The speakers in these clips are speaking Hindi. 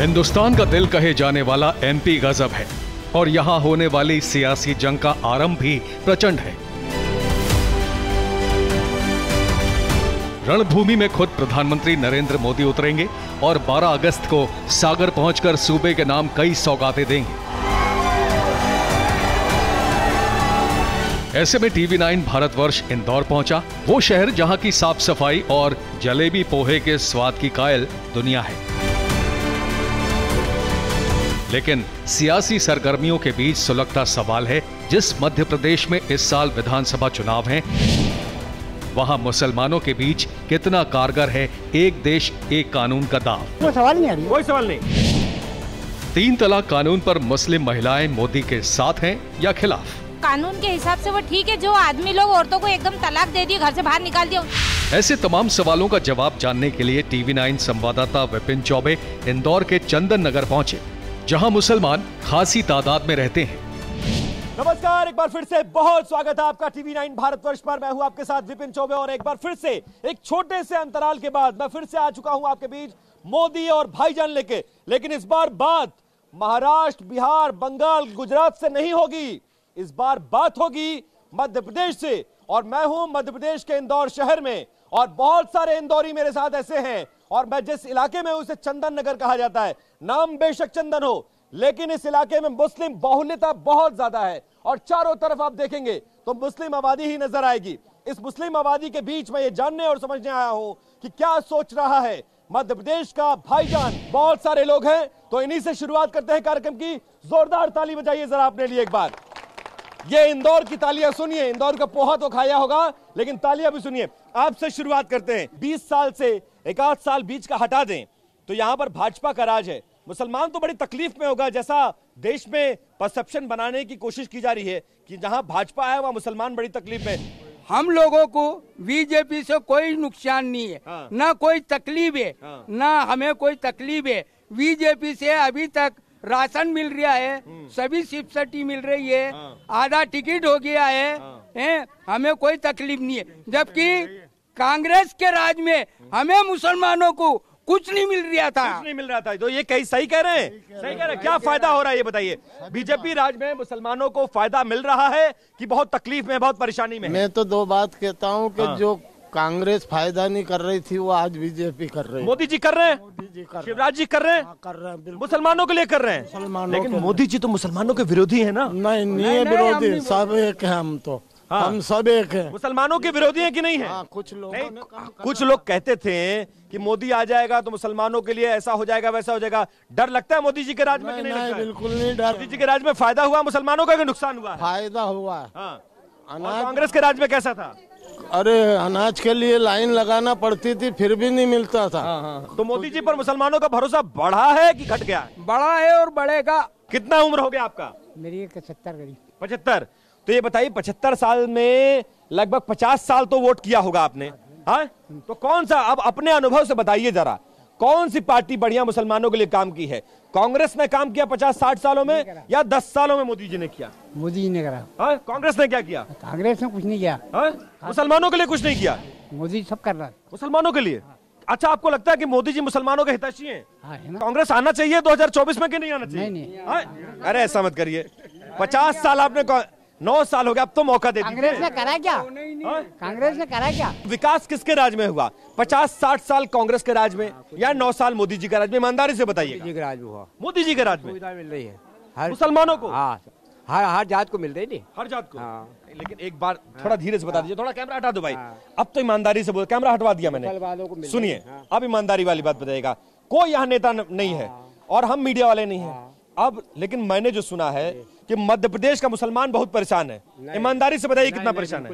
हिंदुस्तान का दिल कहे जाने वाला एमपी गजब है और यहां होने वाली सियासी जंग का आरंभ भी प्रचंड है। रणभूमि में खुद प्रधानमंत्री नरेंद्र मोदी उतरेंगे और 12 अगस्त को सागर पहुंचकर सूबे के नाम कई सौगातें देंगे। ऐसे में टीवी9 भारतवर्ष इंदौर पहुंचा, वो शहर जहां की साफ सफाई और जलेबी पोहे के स्वाद की कायल दुनिया है। लेकिन सियासी सरगर्मियों के बीच सुलगता सवाल है, जिस मध्य प्रदेश में इस साल विधानसभा चुनाव हैं, वहां मुसलमानों के बीच कितना कारगर है एक देश एक कानून का दाव। कोई सवाल नहीं आ रही। कोई सवाल नहीं। 3 तलाक कानून पर मुस्लिम महिलाएं मोदी के साथ हैं या खिलाफ? कानून के हिसाब से वो ठीक है, जो आदमी लोग औरतों को एकदम तलाक दे दिए, घर से बाहर निकाल दिया। ऐसे तमाम सवालों का जवाब जानने के लिए टीवी9 संवाददाता विपिन चौबे इंदौर के चंदन नगर पहुंचे, जहां मुसलमान खासी तादाद में रहते हैं। नमस्कार, एक बार फिर से बहुत स्वागत है आपका टीवी9 भारतवर्ष पर। मैं हूं आपके साथ विपिन चौबे और एक बार फिर से एक छोटे से अंतराल के बाद मैं फिर से आ चुका हूं आपके बीच मोदी और भाईजान लेके। लेकिन इस बार बात महाराष्ट्र, बिहार, बंगाल, गुजरात से नहीं होगी, इस बार बात होगी मध्य प्रदेश से। और मैं हूं मध्य प्रदेश के इंदौर शहर में और बहुत सारे इंदौरी मेरे साथ ऐसे हैं, और मैं जिस इलाके में उसे चंदन नगर कहा जाता है। नाम बेशक चंदन हो, लेकिन इस इलाके में मुस्लिम बाहुल्यता बहुत ज्यादा है और चारों तरफ आप देखेंगे तो मुस्लिम आबादी ही नजर आएगी। इस मुस्लिम आबादी के बीच में ये जानने और समझने आया हूं कि क्या सोच रहा है मध्य प्रदेश का भाईजान। बहुत सारे लोग हैं, तो इन्हीं से शुरुआत करते हैं कार्यक्रम की। जोरदार ताली बजाइए जरा अपने लिए एक बार। ये इंदौर की तालियां सुनिए। इंदौर का पोहा तो खाया होगा, लेकिन तालियां भी सुनिए। आपसे शुरुआत करते हैं। 20 साल से एक आध साल बीच का हटा दें तो यहां पर भाजपा का राज है। मुसलमान तो बड़ी तकलीफ में होगा, जैसा देश में परसेप्शन बनाने की कोशिश की जा रही है कि जहां भाजपा है वहां मुसलमान बड़ी तकलीफ में। हम लोगों को बीजेपी से कोई नुकसान नहीं है, हाँ। ना कोई तकलीफ है, हाँ। ना हमें कोई तकलीफ है। बीजेपी से अभी तक राशन मिल रहा है, सभी सब्सिडी मिल रही है, हाँ। आधा टिकट हो गया है, हैं? हमें कोई तकलीफ नहीं है। जबकि कांग्रेस के राज में हमें मुसलमानों को कुछ नहीं मिल रहा था। कुछ नहीं मिल रहा था। तो ये कहीं सही कह रहे हैं? सही कह रहे हैं। क्या फायदा हो रहा है ये बताइए। बीजेपी राज में मुसलमानों को फायदा मिल रहा है कि बहुत तकलीफ में, बहुत परेशानी में? मैं तो 2 बात कहता हूँ कि हाँ। जो कांग्रेस फायदा नहीं कर रही थी वो आज बीजेपी कर रही है। मोदी जी कर रहे हैं, मोदी जी कर शिवराज जी कर रहे हैं, कर रहे हैं, बिल्कुल मुसलमानों के लिए कर रहे हैं। मुसलमानों लेकिन के मोदी जी तो मुसलमानों के विरोधी है ना? नहीं है विरोधी, सब एक है। हम तो हाँ। हम सब एक है। मुसलमानों के विरोधी है कि नहीं है? हाँ, कुछ लोग कुछ लोग कहते थे कि मोदी आ जाएगा तो मुसलमानों के लिए ऐसा हो जाएगा, वैसा हो जाएगा। डर लगता है मोदी जी के राज में कि नहीं लगता है? बिल्कुल नहीं डर। मोदी जी के राज में फायदा हुआ मुसलमानों का कि नुकसान हुआ है? फायदा हुआ है। हाँ। और अनाज, कांग्रेस के राज में कैसा था? अरे अनाज के लिए लाइन लगाना पड़ती थी, फिर भी नहीं मिलता था। तो मोदी जी पर मुसलमानों का भरोसा बढ़ा है कि घट गया है? बड़ा है और बढ़ेगा। कितना उम्र हो गया आपका? मेरी 75 करीब। 75। तो ये बताइए 75 साल में लगभग 50 साल तो वोट किया होगा आपने, हाँ? तो कौन सा, अब अपने अनुभव से बताइए जरा, कौन सी पार्टी बढ़िया मुसलमानों के लिए काम की है? कांग्रेस ने काम किया 50-60 सालों में या 10 सालों में मोदी जी ने किया? मोदी जी ने करा। हाँ? कांग्रेस ने क्या किया? कांग्रेस ने कुछ नहीं किया। हाँ? मुसलमानों के लिए कुछ नहीं किया? मोदी सब कर रहा है। मुसलमानों के लिए। अच्छा, आपको लगता है कि मोदी जी मुसलमानों के हितैषी हैं? हाँ, है ना? कांग्रेस आना चाहिए 2024 में कि नहीं आना चाहिए? नहीं। हाँ? अरे ऐसा मत करिए। 50 साल आपने 9 साल हो गया, अब तो मौका दे कांग्रेस दीजिए। ने करा क्या? हाँ? कांग्रेस ने करा क्या? विकास किसके राज में हुआ? 50-60 साल कांग्रेस के राज में या 9 साल मोदी जी के राज में? ईमानदारी से बताइए। मोदी जी के राज में सुविधा मिल रही है हर मुसलमानों को? हाँ, हर जात को मिल रही नहीं। हर जात को? हाँ। लेकिन एक बार थोड़ा धीरे से बता दीजिए, थोड़ा कैमरा हटा दो भाई। अब तो ईमानदारी से बोल, कैमरा हटवा दिया मैंने। सुनिए, अब ईमानदारी वाली बात बताइएगा। कोई यहाँ नेता नहीं है और हम मीडिया वाले नहीं है अब, लेकिन मैंने जो सुना है कि मध्य प्रदेश का मुसलमान बहुत परेशान है। ईमानदारी से बताइए कितना परेशान है?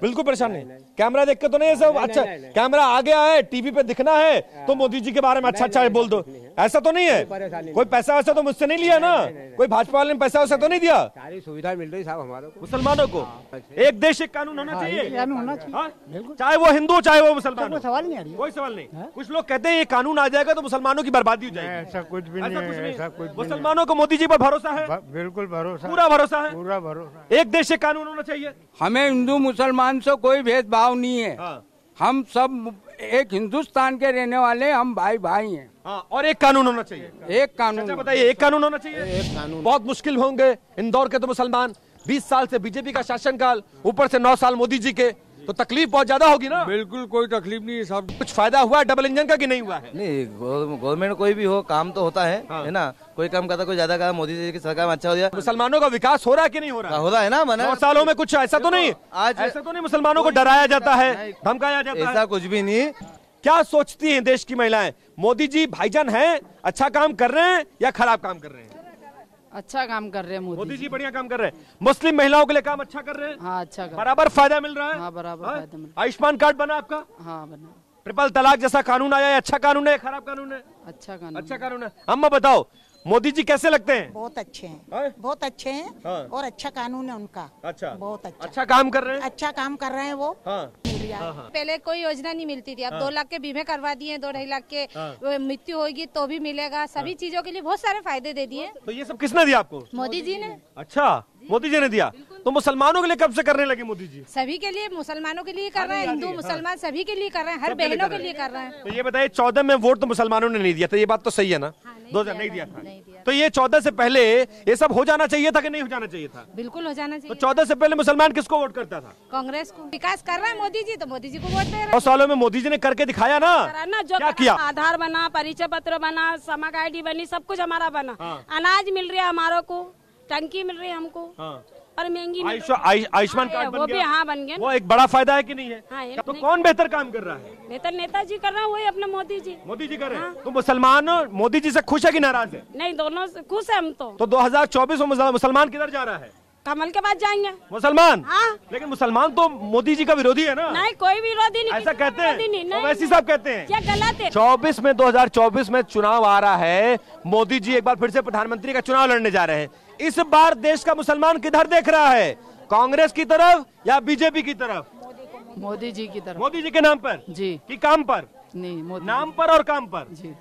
बिल्कुल परेशान नहीं। कैमरा देख के तो नहीं है सब? अच्छा, कैमरा आ गया है, टीवी पे दिखना है तो मोदी जी के बारे में अच्छा बोल दो, ऐसा तो नहीं है? कोई पैसा वैसा तो मुझसे नहीं लिया ना? कोई भाजपा वाले ने पैसा वैसा तो नहीं दिया? सारी सुविधा मिल रही साहब हमारे को, मुसलमानों को। एक देश एक कानून होना चाहिए, कानून होना चाहिए। हाँ? चाहे वो हिंदू चाहे वो मुसलमान। कोई सवाल नहीं आ रही। कोई सवाल नहीं। कुछ लोग कहते हैं ये कानून आ जाएगा तो मुसलमानों की बर्बादी हो जाएगी। ऐसा कुछ भी नहीं है, ऐसा कुछ भी मुसलमानों को मोदी जी पर भरोसा है? बिल्कुल भरोसा, पूरा भरोसा है? पूरा भरोसा। एक देश एक कानून होना चाहिए। हमें हिंदू मुसलमान से कोई भेदभाव नहीं है। हाँ। हम सब एक हिंदुस्तान के रहने वाले, हम भाई भाई हैं। हाँ, और एक कानून होना चाहिए। एक कानून। अच्छा बताइए, एक कानून होना चाहिए। एक कानून। बहुत मुश्किल होंगे इंदौर के तो मुसलमान, 20 साल से बीजेपी का शासनकाल, ऊपर से 9 साल मोदी जी के, तो तकलीफ बहुत ज्यादा होगी ना। बिल्कुल कोई तकलीफ नहीं है साहब। कुछ फायदा हुआ है डबल इंजन का कि नहीं हुआ है? नहीं, गवर्नमेंट कोई भी हो काम तो होता है ना। कोई कम करता कोई ज्यादा, मोदी जी की सरकार में अच्छा हो गया। मुसलमानों का विकास हो रहा है कि नहीं हो रहा है? हो रहा है ना। 9 सालों में कुछ ऐसा तो नहीं, आज ऐसा तो नहीं मुसलमानों को डराया जाता है, धमकाया जाता है? ऐसा कुछ भी नहीं। क्या सोचती हैं देश की महिलाएं? मोदी जी भाईजान हैं, अच्छा काम कर रहे हैं या खराब काम कर रहे हैं? अच्छा काम कर रहे हैं मोदी जी बढ़िया काम कर रहे हैं। मुस्लिम महिलाओं के लिए काम अच्छा कर रहे हैं। हाँ, अच्छा कर। बराबर फायदा मिल रहा है। हाँ, बराबर फायदा मिल रहा है। आयुष्मान कार्ड बना आपका? हाँ, बना। ट्रिपल तलाक जैसा कानून आया है, अच्छा कानून है खराब कानून है? अच्छा कानून। अच्छा कानून है। अम्मा बताओ, मोदी जी कैसे लगते हैं? बहुत अच्छे हैं, बहुत अच्छे हैं। हाँ। और अच्छा कानून है उनका। अच्छा, बहुत अच्छा, अच्छा काम कर रहे हैं। अच्छा काम कर रहे हैं वो। हाँ। पहले कोई योजना नहीं मिलती थी, अब 2 लाख के बीमे करवा दिए, 2-2.5 लाख के मृत्यु होगी तो भी मिलेगा। सभी चीजों के लिए बहुत सारे फायदे दे दिए। तो ये सब किसने दिया आपको? मोदी जी ने। अच्छा, मोदी जी ने दिया। तो मुसलमानों के लिए कब से करने लगे मोदी जी? सभी के लिए, मुसलमानों के लिए कर रहे हैं, हिंदू मुसलमान सभी के लिए कर रहे हैं, हर बहनों के लिए कर रहे हैं। तो ये बताइए, 14 में वोट तो मुसलमानों ने नहीं दिया था, ये बात तो सही है ना? 2000 नहीं दिया था। तो ये 14 से पहले ये सब हो जाना चाहिए था कि नहीं हो जाना चाहिए था? बिल्कुल हो जाना चाहिए। तो 14 से पहले मुसलमान किसको वोट करता था? कांग्रेस को। विकास कर रहा है मोदी जी, तो मोदी जी को वोट दे रहे हैं। 9 सालों में मोदी जी ने करके दिखाया ना। जो किया? आधार बना, परिचय पत्र बना, समक ID बनी, सब कुछ हमारा बना। अनाज मिल रहा है हमारे को, टंकी मिल रही है हमको। और महंगी आयुष्मान कार्ड बन वो गया। भी हाँ बन गया। वो एक बड़ा फायदा है कि नहीं है? हाँ, तो कौन बेहतर काम कर रहा है? बेहतर नेताजी कर रहे हैं, वही अपने मोदी जी। मोदी जी कर रहे हैं। तो मुसलमान मोदी जी से खुश है कि नाराज है? नहीं, दोनों से खुश है हम तो 2024 में मुसलमान किधर जा रहा है? कमल के पास जाएंगे मुसलमान। हाँ। लेकिन मुसलमान तो मोदी जी का विरोधी है ना? नहीं, कोई विरोधी नहीं। ऐसा कहते हैं, ओवैसी साहब कहते हैं। क्या गलत है? 2024 में चुनाव आ रहा है, मोदी जी एक बार फिर से प्रधानमंत्री का चुनाव लड़ने जा रहे हैं। इस बार देश का मुसलमान किधर देख रहा है? कांग्रेस की तरफ या बीजेपी की तरफ? मोदी जी की तरफ। मोदी जी के नाम पर जी कि काम पर? नहीं, मोदी नाम पर और काम पर जी।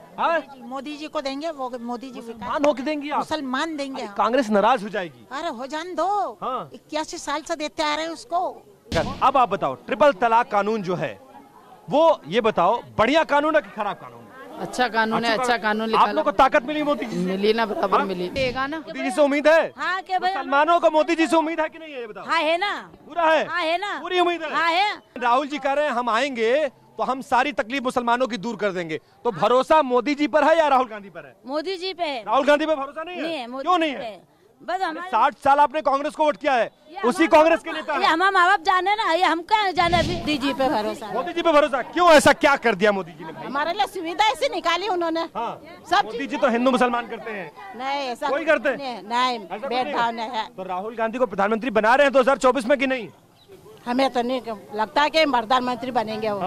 मोदी जी को देंगे, वो मोदी जी मुसलमान होके देंगी आप? मुसलमान देंगे। कांग्रेस नाराज हो जाएगी। अरे हो जान दो। 81 साल से देते आ रहे हैं उसको। अब आप बताओ, ट्रिपल तलाक कानून जो है वो, ये बताओ बढ़िया कानून है कि खराब कानून? अच्छा कानून है, अच्छा कानून आप लोग को ताकत मिली मोदी जी? मिली ना, बराबर मिली। मोदी जी से उम्मीद है? हाँ, क्या भाई? मुसलमानों को मोदी जी से उम्मीद है कि नहीं है, ये बताओ। हाँ है ना, पूरा है? हाँ है ना, पूरी उम्मीद है? हाँ है। राहुल जी कह रहे हैं हम आएंगे तो हम सारी तकलीफ मुसलमानों की दूर कर देंगे। तो भरोसा मोदी जी पर है या राहुल गांधी पर है? मोदी जी पे। राहुल गांधी पे भरोसा नहीं है? क्यों नहीं है? बस 60 साल आपने कांग्रेस को वोट किया है, उसी कांग्रेस के नेता ये हमारे माँ बाप जाने ना, ये हम क्या जाने। अभी मोदी जी पे भरोसा। मोदी जी पे भरोसा क्यों? ऐसा क्या कर दिया मोदी जी ने? हमारे लिए सुविधा ऐसी निकाली उन्होंने। सब मोदी जी तो हिंदू मुसलमान करते हैं। नहीं, ऐसा कोई करते नहीं, भेदभाव नहीं है। तो राहुल गांधी को प्रधानमंत्री बना रहे हैं 2024 में कि नहीं? हमें तो नहीं लगता कि प्रधानमंत्री बनेंगे वो।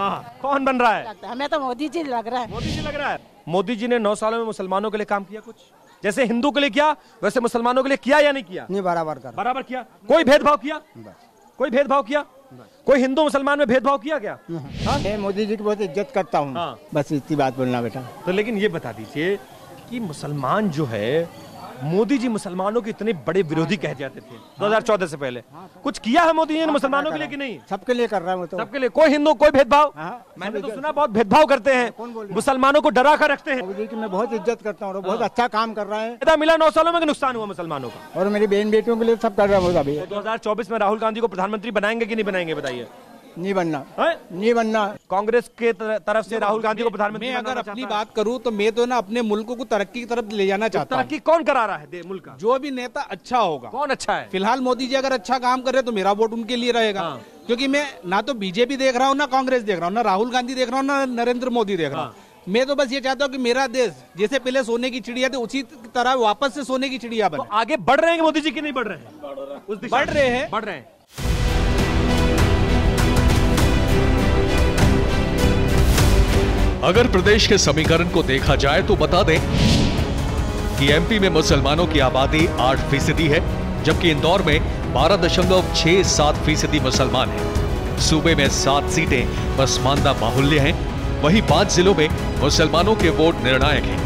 कौन बन रहा है? हमें तो मोदी जी लग रहा है। मोदी जी लग रहा है। मोदी जी ने 9 सालों में मुसलमानों के लिए काम किया कुछ? जैसे हिंदू के लिए किया वैसे मुसलमानों के लिए किया या नहीं किया? नहीं, बराबर कर। बराबर किया। कोई भेदभाव किया? कोई भेदभाव किया? कोई हिंदू मुसलमान में भेदभाव किया क्या? मैं मोदी जी की बहुत इज्जत करता हूँ। बस इतनी बात बोलना बेटा। तो लेकिन ये बता दीजिए कि मुसलमान जो है, मोदी जी मुसलमानों के इतने बड़े विरोधी कह जाते थे 2014 से पहले, कुछ किया है मोदी जी ने मुसलमानों के लिए कि नहीं? सबके लिए कर रहा है वो तो। सबके लिए। कोई हिंदू कोई भेदभाव? मैंने तो सुना बहुत भेदभाव करते हैं, मुसलमानों को डरा कर रखते हैं। मोदी की मैं बहुत इज्जत करता हूँ, बहुत अच्छा काम कर रहा है। मिला 9 सालों में नुकसान हुआ मुसलमानों का? और मेरी बहन बेटियों के लिए सब कर रहा है अभी। 2024 में राहुल गांधी को प्रधानमंत्री बनाएंगे कि नहीं बनाएंगे बताइए? नहीं बनना, नहीं बनना। कांग्रेस के तरफ से राहुल गांधी को प्रधानमंत्री मैं अगर अपनी बात करूं तो मैं तो ना अपने मुल्क को तरक्की की तरफ ले जाना चाहता हूं। तरक्की कौन करा रहा है मुल्क का? जो भी नेता अच्छा होगा। कौन अच्छा है? फिलहाल मोदी जी अगर अच्छा काम कर रहे तो मेरा वोट उनके लिए रहेगा। क्योंकि मैं ना तो बीजेपी देख रहा हूँ, ना कांग्रेस देख रहा हूँ, ना राहुल गांधी देख रहा हूँ, ना नरेंद्र मोदी देख रहा हूँ। मैं तो बस ये चाहता हूँ कि मेरा देश जैसे पहले सोने की चिड़िया थी उसी तरह वापस से सोने की चिड़िया बने। आगे बढ़ रहे हैं मोदी जी की नहीं बढ़ रहे हैं? बढ़ रहे हैं, बढ़ रहे हैं। अगर प्रदेश के समीकरण को देखा जाए तो बता दें कि एमपी में मुसलमानों की आबादी 8% है, जबकि इंदौर में 12.67% मुसलमान हैं। सूबे में 7 सीटें पसमानदा बाहुल्य हैं, वहीं 5 जिलों में मुसलमानों के वोट निर्णायक हैं।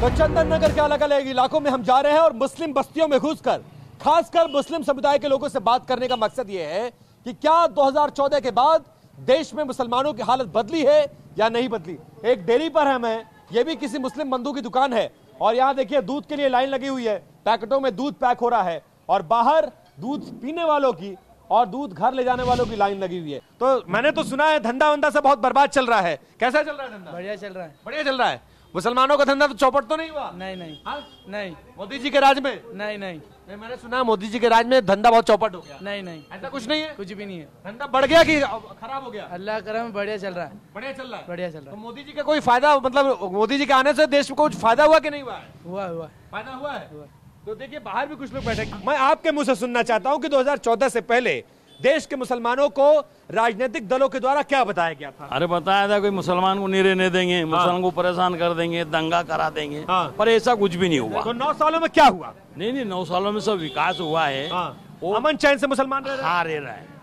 तो चंदन नगर के अलग अलग इलाकों में हम जा रहे हैं और मुस्लिम बस्तियों में घुसकर खासकर मुस्लिम समुदाय के लोगों से बात करने का मकसद यह है कि क्या 2014 के बाद देश में मुसलमानों की हालत बदली है या नहीं बदली। एक डेयरी पर है मैं, ये भी किसी मुस्लिम बंधु की दुकान है और यहाँ देखिए दूध के लिए लाइन लगी हुई है, पैकेटों में दूध पैक हो रहा है और बाहर दूध पीने वालों की और दूध घर ले जाने वालों की लाइन लगी हुई है। तो मैंने तो सुना है धंधा वंधा सब बहुत बर्बाद चल रहा है, कैसा चल रहा है धंधा? बढ़िया चल रहा है। बढ़िया चल रहा है। मुसलमानों का धंधा तो चौपट तो नहीं हुआ? नहीं नहीं नहीं। मोदी जी के राज में? नहीं नहीं। मैंने सुना मोदी जी के राज में धंधा बहुत चौपट हो गया। नहीं नहीं, ऐसा कुछ नहीं है? कुछ भी नहीं है। धंधा बढ़ गया कि खराब हो गया? अल्लाह करम बढ़िया चल रहा है। बढ़िया चल रहा है। बढ़िया चल रहा है। तो मोदी जी का कोई फायदा, मतलब मोदी जी के आने से देश को कुछ फायदा हुआ कि नहीं हुआ? हुआ फायदा हुआ है। तो देखिए बाहर भी कुछ लोग बैठे, मैं आपके मुंह से सुनना चाहता हूं कि 2014 से पहले देश के मुसलमानों को राजनीतिक दलों के द्वारा क्या बताया गया था? अरे बताया था कोई मुसलमान को नहीं रहने देंगे, मुसलमान को परेशान कर देंगे, दंगा करा देंगे, पर ऐसा कुछ भी नहीं हुआ। तो 9 सालों में क्या हुआ? नहीं 9 सालों में सब विकास हुआ है। अमन चैन से मुसलमान रह रहे हैं। हाँ, रह रहा है।